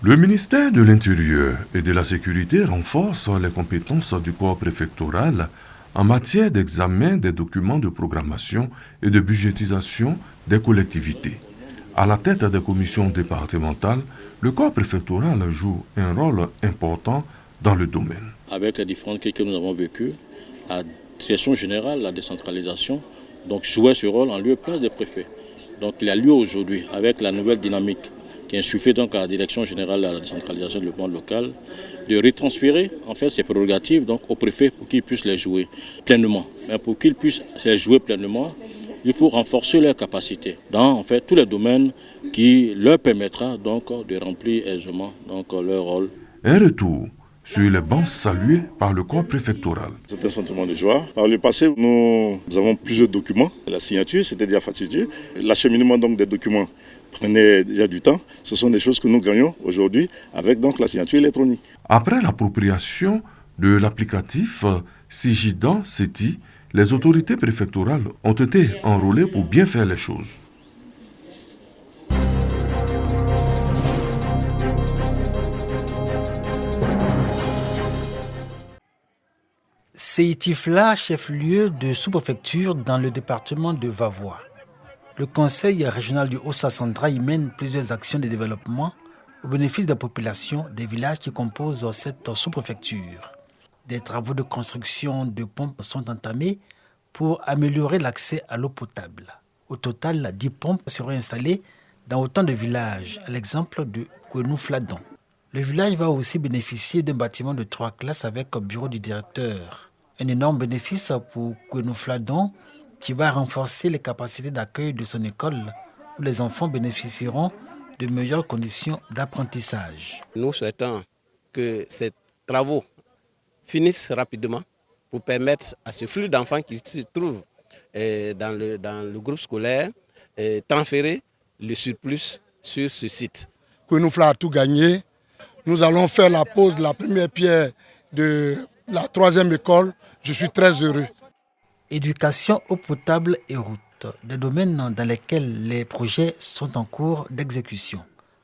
Le ministère de l'Intérieur et de la Sécurité renforce les compétences du corps préfectoral en matière d'examen des documents de programmation et de budgétisation des collectivités. À la tête des commissions départementales, le corps préfectoral joue un rôle important dans le domaine. Avec les différentes crises que nous avons vécues, la direction générale, la décentralisation, donc jouait ce rôle en lieu et place des préfets. Donc il a lieu aujourd'hui, avec la nouvelle dynamique qui est insufflée donc à la direction générale de la décentralisation du développement local, de retransférer en fait ces prérogatives donc aux préfets pour qu'ils puissent les jouer pleinement. Mais pour qu'ils puissent les jouer pleinement, il faut renforcer leurs capacités dans en fait tous les domaines qui leur permettra donc de remplir aisément donc leur rôle. Un retour sur les bancs salués par le corps préfectoral. C'est un sentiment de joie. Par le passé, nous avons plusieurs documents. La signature, c'était déjà fastidieux. L'acheminement donc des documents prenait déjà du temps. Ce sont des choses que nous gagnons aujourd'hui avec donc la signature électronique. Après l'appropriation de l'applicatif Sigidan SETI, les autorités préfectorales ont été enrôlées pour bien faire les choses. Séitifla, chef-lieu de sous-préfecture dans le département de Vavois. Le conseil régional du Haut-Sassandra y mène plusieurs actions de développement au bénéfice des populations des villages qui composent cette sous-préfecture. Des travaux de construction de pompes sont entamés pour améliorer l'accès à l'eau potable. Au total, 10 pompes seront installées dans autant de villages, à l'exemple de Kouenou-Fladon. Le village va aussi bénéficier d'un bâtiment de 3 classes avec bureau du directeur. Un énorme bénéfice pour Kouenou-Fladon qui va renforcer les capacités d'accueil de son école où les enfants bénéficieront de meilleures conditions d'apprentissage. Nous souhaitons que ces travaux finissent rapidement pour permettre à ce flux d'enfants qui se trouvent dans le groupe scolaire transférer le surplus sur ce site. Kouenou-Fla a tout gagné. Nous allons faire la pose de la première pierre de la 3e école. Je suis très heureux. Éducation, eau potable et route, des domaines dans lesquels les projets sont en cours d'exécution.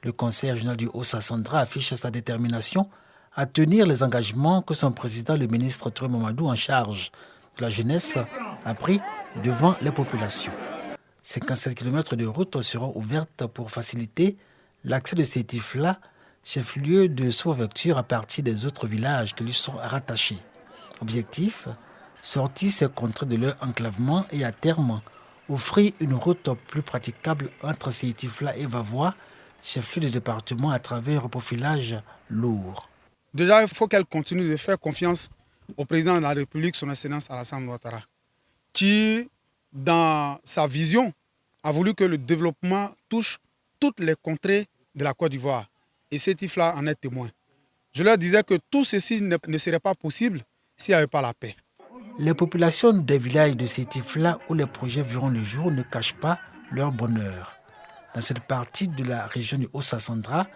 Le conseil régional du Haut-Sassandra affiche sa détermination à tenir les engagements que son président, le ministre Touré Mamadou, en charge de la jeunesse, a pris devant les populations. 57 km de routes seront ouvertes pour faciliter l'accès de Séitifla, chef-lieu de sous-préfecture à partir des autres villages qui lui sont rattachés. Objectif, sortir ces contrées de leur enclavement et à terme, offrir une route plus praticable entre Séitifla et Vavois, chef-lieu du département à travers un reprofilage lourd. Déjà, il faut qu'elle continue de faire confiance au président de la République, son Excellence Alassane Ouattara, qui, dans sa vision, a voulu que le développement touche toutes les contrées de la Côte d'Ivoire. Et Séitifla en est témoin. Je leur disais que tout ceci ne serait pas possible s'il n'y avait pas la paix. Les populations des villages de Séitifla où les projets verront le jour ne cachent pas leur bonheur. Dans cette partie de la région du Haut-Sassandra,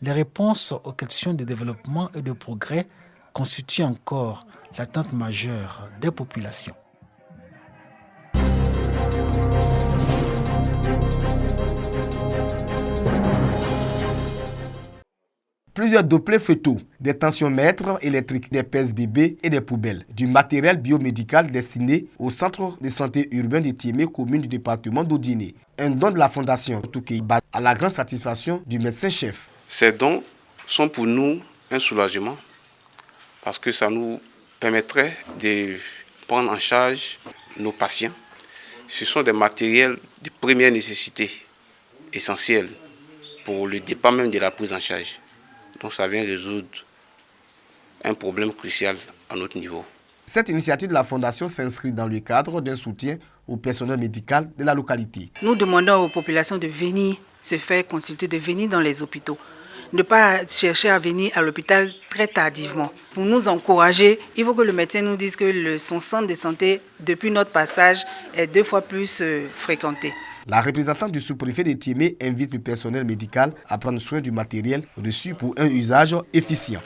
les réponses aux questions de développement et de progrès constituent encore l'attente majeure des populations. Plusieurs dopplers photos, des tensiomètres électriques, des pèse-bébés et des poubelles, du matériel biomédical destiné au centre de santé urbain de Tiémé, commune du département d'Odiné. Un don de la fondation Toukeiba à la grande satisfaction du médecin-chef. Ces dons sont pour nous un soulagement parce que ça nous permettrait de prendre en charge nos patients. Ce sont des matériels de première nécessité, essentiels pour le départ même de la prise en charge. Donc ça vient résoudre un problème crucial à notre niveau. Cette initiative de la Fondation s'inscrit dans le cadre d'un soutien au personnel médical de la localité. Nous demandons aux populations de venir se faire consulter, de venir dans les hôpitaux. Ne pas chercher à venir à l'hôpital très tardivement. Pour nous encourager, il faut que le médecin nous dise que son centre de santé, depuis notre passage, est 2 fois plus fréquenté. La représentante du sous-préfet de Tiémé invite le personnel médical à prendre soin du matériel reçu pour un usage efficient.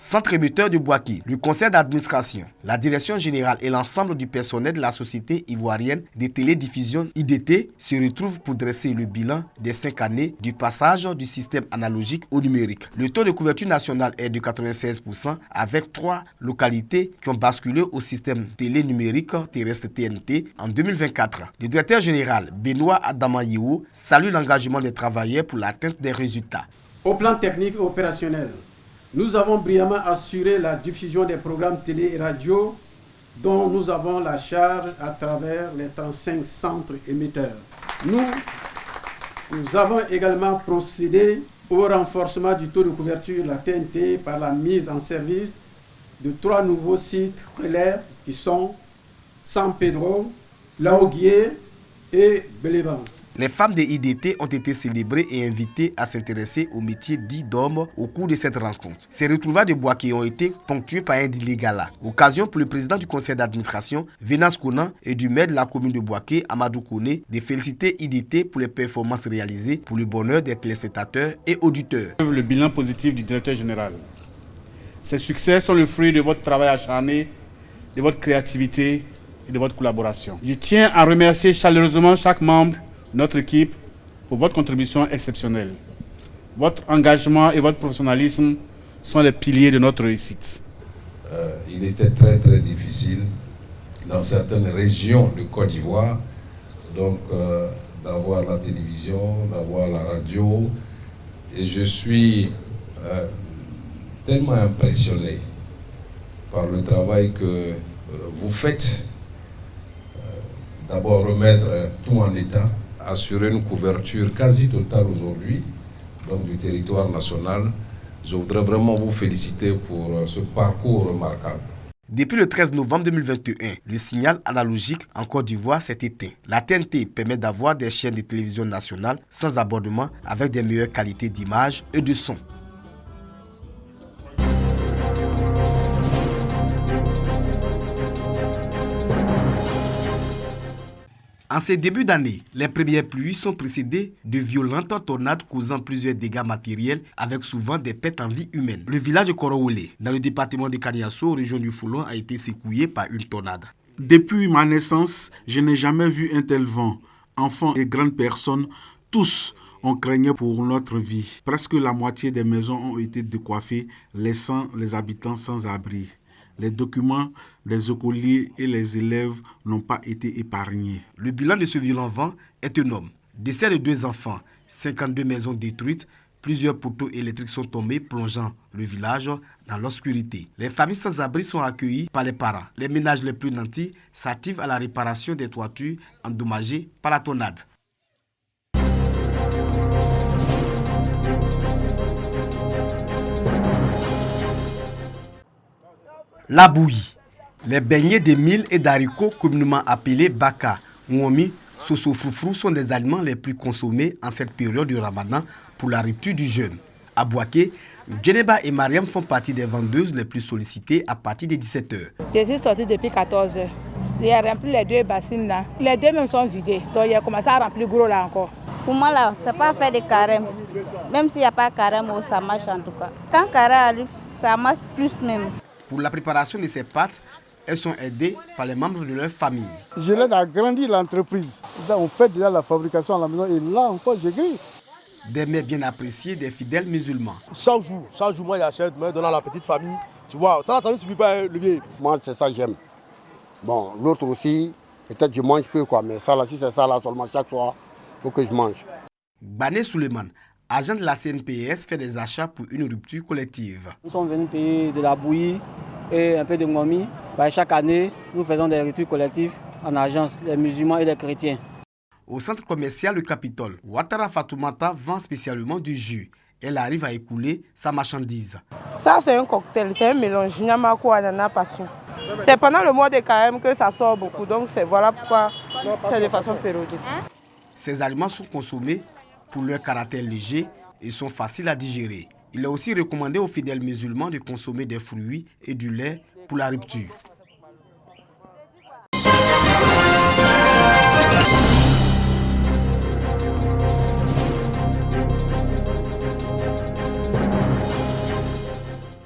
Centre émetteur de Bouaké, le conseil d'administration, la direction générale et l'ensemble du personnel de la société ivoirienne des télédiffusions IDT se retrouvent pour dresser le bilan des 5 années du passage du système analogique au numérique. Le taux de couverture nationale est de 96% avec 3 localités qui ont basculé au système télé-numérique terrestre TNT en 2024. Le directeur général Benoît Adamayeo salue l'engagement des travailleurs pour l'atteinte des résultats. Au plan technique et opérationnel, nous avons brillamment assuré la diffusion des programmes télé et radio dont nous avons la charge à travers les 35 centres émetteurs. Nous avons également procédé au renforcement du taux de couverture de la TNT par la mise en service de 3 nouveaux sites clairs qui sont San Pedro, Laoguié et Béléban. Les femmes de IDT ont été célébrées et invitées à s'intéresser au métier dit d'homme au cours de cette rencontre. Ces retrouvailles de Bouaké ont été ponctuées par un dîner gala. Occasion pour le président du conseil d'administration, Venance Konan, et du maire de la commune de Bouaké, Amadou Kone, de féliciter IDT pour les performances réalisées pour le bonheur des téléspectateurs et auditeurs. Le bilan positif du directeur général. Ces succès sont le fruit de votre travail acharné, de votre créativité et de votre collaboration. Je tiens à remercier chaleureusement chaque membre de notre équipe pour votre contribution exceptionnelle. Votre engagement et votre professionnalisme sont les piliers de notre réussite. Il était très difficile dans certaines régions de Côte d'Ivoire donc d'avoir la télévision, d'avoir la radio, et je suis tellement impressionné par le travail que vous faites. D'abord remettre tout en état, assurer une couverture quasi totale aujourd'hui donc du territoire national. Je voudrais vraiment vous féliciter pour ce parcours remarquable. Depuis le 13 novembre 2021, le signal analogique en Côte d'Ivoire s'est éteint. La TNT permet d'avoir des chaînes de télévision nationales sans abonnement avec des meilleures qualités d'image et de son. En ces débuts d'année, les premières pluies sont précédées de violentes tornades causant plusieurs dégâts matériels avec souvent des pertes en vie humaine. Le village de Korowole, dans le département de Kaniasso, région du Foulon, a été secoué par une tornade. Depuis ma naissance, je n'ai jamais vu un tel vent. Enfants et grandes personnes, tous on craignait pour notre vie. Presque la moitié des maisons ont été décoiffées, laissant les habitants sans abri. Les documents des écoliers et les élèves n'ont pas été épargnés. Le bilan de ce violent vent est énorme. Décès de 2 enfants, 52 maisons détruites, plusieurs poteaux électriques sont tombés, plongeant le village dans l'obscurité. Les familles sans abri sont accueillies par les parents. Les ménages les plus nantis s'activent à la réparation des toitures endommagées par la tornade. La bouillie. Les beignets de mil et d'haricots, communément appelés baka, ouomi, soso-froufrou, sont des aliments les plus consommés en cette période du ramadan pour la rupture du jeûne. À Bouaké, Djeneba et Mariam font partie des vendeuses les plus sollicitées à partir de 17h. Je suis sortie depuis 14h. J'ai rempli les 2 bassines là. Les 2 même sont vidés. Donc il a commencé à remplir gros là encore. Pour moi là, c'est pas faire de carême. Même s'il n'y a pas carême, ça marche en tout cas. Quand carême arrive, ça marche plus même. Pour la préparation de ces pâtes, elles sont aidées par les membres de leur famille. Je l'aide à grandir l'entreprise. On fait déjà la fabrication à la maison et là encore je grille. Des mets bien appréciés des fidèles musulmans. Chaque jour, moi j'achète, je donne à la petite famille. Tu vois, ça ne suffit pas le bien. Moi c'est ça que j'aime. Bon, l'autre aussi, peut-être je mange peu quoi, mais ça là, si c'est ça là seulement chaque soir, il faut que je mange. Bané Suleiman, agent de la CNPS, fait des achats pour une rupture collective. Nous sommes venus payer de la bouillie et un peu de momi. Chaque année, nous faisons des ruptures collectives en agence, les musulmans et les chrétiens. Au centre commercial Le Capitole, Ouattara Fatoumata vend spécialement du jus. Elle arrive à écouler sa marchandise. Ça, c'est un cocktail, c'est un mélange. Nyamako, ananas, passion. C'est pendant le mois de carême que ça sort beaucoup, donc voilà pourquoi c'est de façon périodique. Ces aliments sont consommés pour leur caractère léger et sont faciles à digérer. Il est aussi recommandé aux fidèles musulmans de consommer des fruits et du lait pour la rupture.